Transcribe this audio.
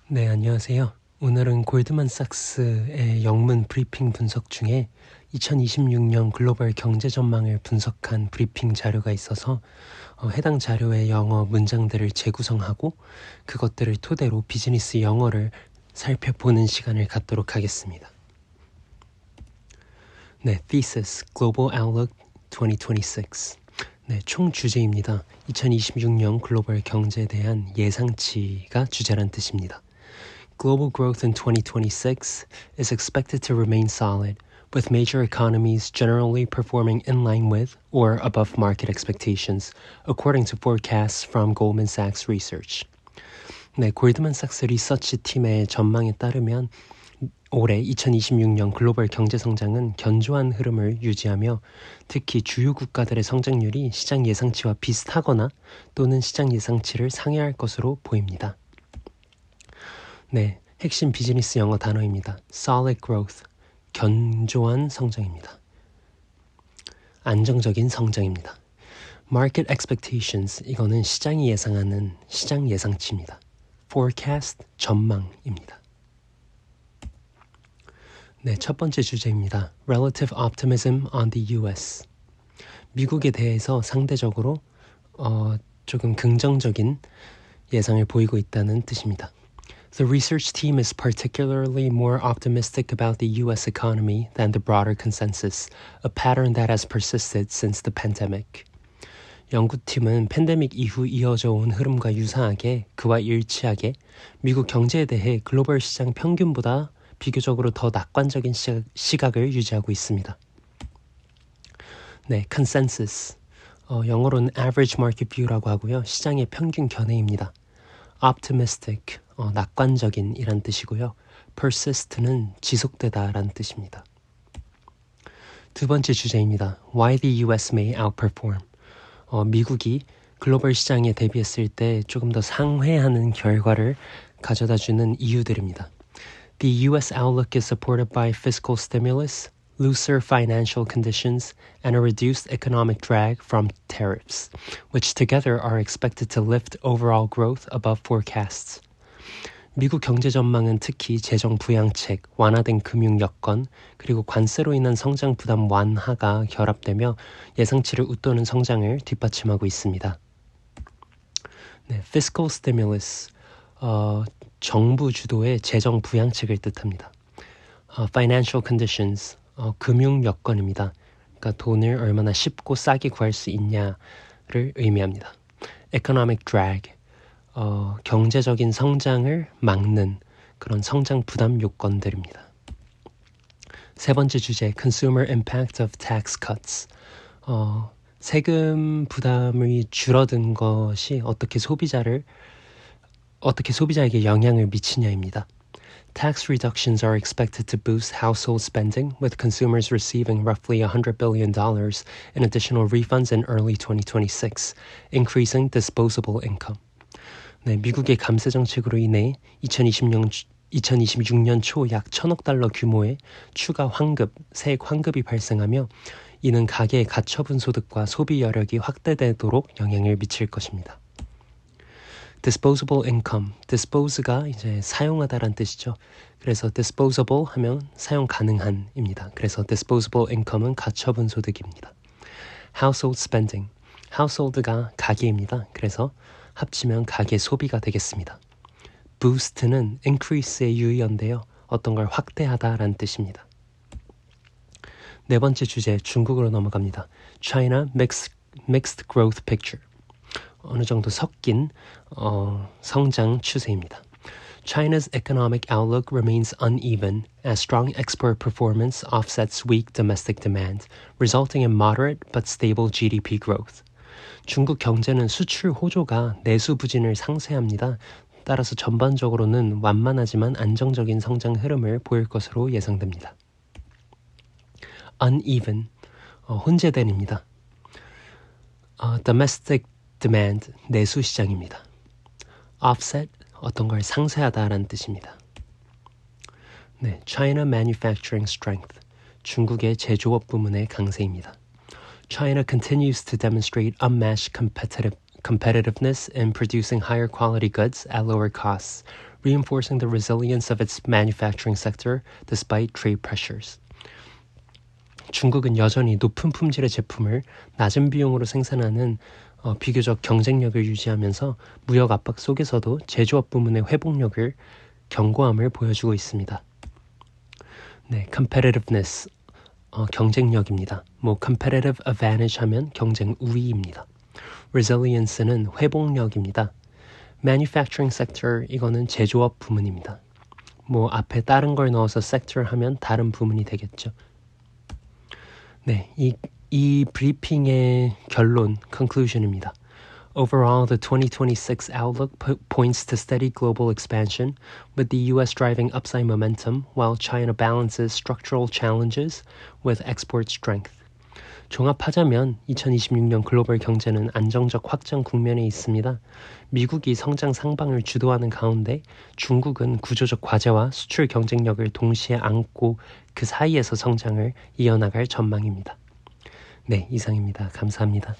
네, 안녕하세요. 오늘은 골드만삭스의 영문 브리핑 분석 중에 2026년 글로벌 경제 전망을 분석한 브리핑 자료가 있어서 해당 자료의 영어 문장들을 재구성하고 그것들을 토대로 비즈니스 영어를 살펴보는 시간을 갖도록 하겠습니다. 네, Thesis Global Outlook 2026. 네, 총 주제입니다. 2026년 글로벌 경제에 대한 예상치가 주제란 뜻입니다. Global growth in 2026 is expected to remain solid, with major economies generally performing in line with or above market expectations, according to forecasts from Goldman Sachs Research. 네, 골드만삭스 리서치 팀의 전망에 따르면 올해 2026년 글로벌 경제 성장은 견조한 흐름을 유지하며 특히 주요 국가들의 성장률이 시장 예상치와 비슷하거나 또는 시장 예상치를 상회할 것으로 보입니다. 네, 핵심 비즈니스 영어 단어입니다. Solid growth, 견조한 성장입니다. 안정적인 성장입니다. Market expectations, 이거는 시장이 예상하는 시장 예상치입니다. Forecast, 전망입니다. 네, 첫 번째 주제입니다. Relative optimism on the US. 미국에 대해서 상대적으로 조금 긍정적인 예상을 보이고 있다는 뜻입니다. The research team is particularly more optimistic about the U.S. economy than the broader consensus, a pattern that has persisted since the pandemic. 연구팀은 팬데믹 이후 이어져 온 흐름과 유사하게 그와 일치하게 미국 경제에 대해 글로벌 시장 평균보다 비교적으로 더 낙관적인 시각을 유지하고 있습니다. 네, consensus. 영어로는 average market view라고 하고요. 시장의 평균 견해입니다. optimistic, 낙관적인 이란 뜻이고요. persist는 지속되다라는 뜻입니다. 두 번째 주제입니다. Why the US may outperform. 미국이 글로벌 시장에 대비했을 때 조금 더 상회하는 결과를 가져다주는 이유들입니다. The US outlook is supported by fiscal stimulus, looser financial conditions, and a reduced economic drag from tariffs, which together are expected to lift overall growth above forecasts. 미국 경제 전망은 특히 재정 부양책, 완화된 금융 여건, 그리고 관세로 인한 성장 부담 완화가 결합되며 예상치를 웃도는 성장을 뒷받침하고 있습니다. 네, fiscal stimulus, 정부 주도의 재정 부양책을 뜻합니다. financial conditions, 금융 여건입니다. 그러니까 돈을 얼마나 쉽고 싸게 구할 수 있냐를 의미합니다. economic drag, 경제적인 성장을 막는 그런 성장 부담 요건들입니다. 세 번째 주제, consumer impact of tax cuts. 세금 부담이 줄어든 것이 어떻게 소비자에게 영향을 미치냐입니다. Tax reductions are expected to boost household spending, with consumers receiving roughly $100 billion in additional refunds in early 2026, increasing disposable income. 네, 미국의 감세 정책으로 인해 2026년 초 약 1,000억 달러 규모의 추가 세액 환급이 발생하며 이는 가계의 가처분 소득과 소비 여력이 확대되도록 영향을 미칠 것입니다. disposable income, dispose가 이제 사용하다란 뜻이죠. 그래서 disposable 하면 사용 가능한입니다. 그래서 disposable income은 가처분 소득입니다. household spending, household가 가계입니다. 그래서 합치면 가계 소비가 되겠습니다. boost는 increase의 유의어인데요. 어떤 걸 확대하다라는 뜻입니다. 네 번째 주제, 중국으로 넘어갑니다. China mixed growth picture. 어느 정도 섞인 성장 추세입니다. China's economic outlook remains uneven as strong export performance offsets weak domestic demand, resulting in moderate but stable GDP growth. 중국 경제는 수출 호조가 내수 부진을 상쇄합니다. 따라서 전반적으로는 완만하지만 안정적인 성장 흐름을 보일 것으로 예상됩니다. uneven, 혼재된입니다. domestic demand, 내수 시장입니다. offset, 어떤 걸 상쇄하다라는 뜻입니다. 네, China manufacturing strength, 중국의 제조업 부문의 강세입니다. China continues to demonstrate unmatched competitiveness in producing higher quality goods at lower costs, reinforcing the resilience of its manufacturing sector despite trade pressures. 중국은 여전히 높은 품질의 제품을 낮은 비용으로 생산하는 비교적 경쟁력을 유지하면서 무역 압박 속에서도 제조업 부문의 회복력을 견고함을 보여주고 있습니다. 네, competitiveness, 경쟁력입니다. competitive advantage 하면 경쟁 우위입니다. resilience는 회복력입니다. manufacturing sector, 이거는 제조업 부문입니다. 앞에 다른 걸 넣어서 sector 하면 다른 부문이 되겠죠. 네, 이 브리핑의 결론, conclusion입니다. Overall, the 2026 outlook points to steady global expansion, with the U.S. driving upside momentum, while China balances structural challenges with export strength. 종합하자면 2026년 글로벌 경제는 안정적 확장 국면에 있습니다. 미국이 성장 상방을 주도하는 가운데 중국은 구조적 과제와 수출 경쟁력을 동시에 안고 그 사이에서 성장을 이어나갈 전망입니다. 네, 이상입니다. 감사합니다.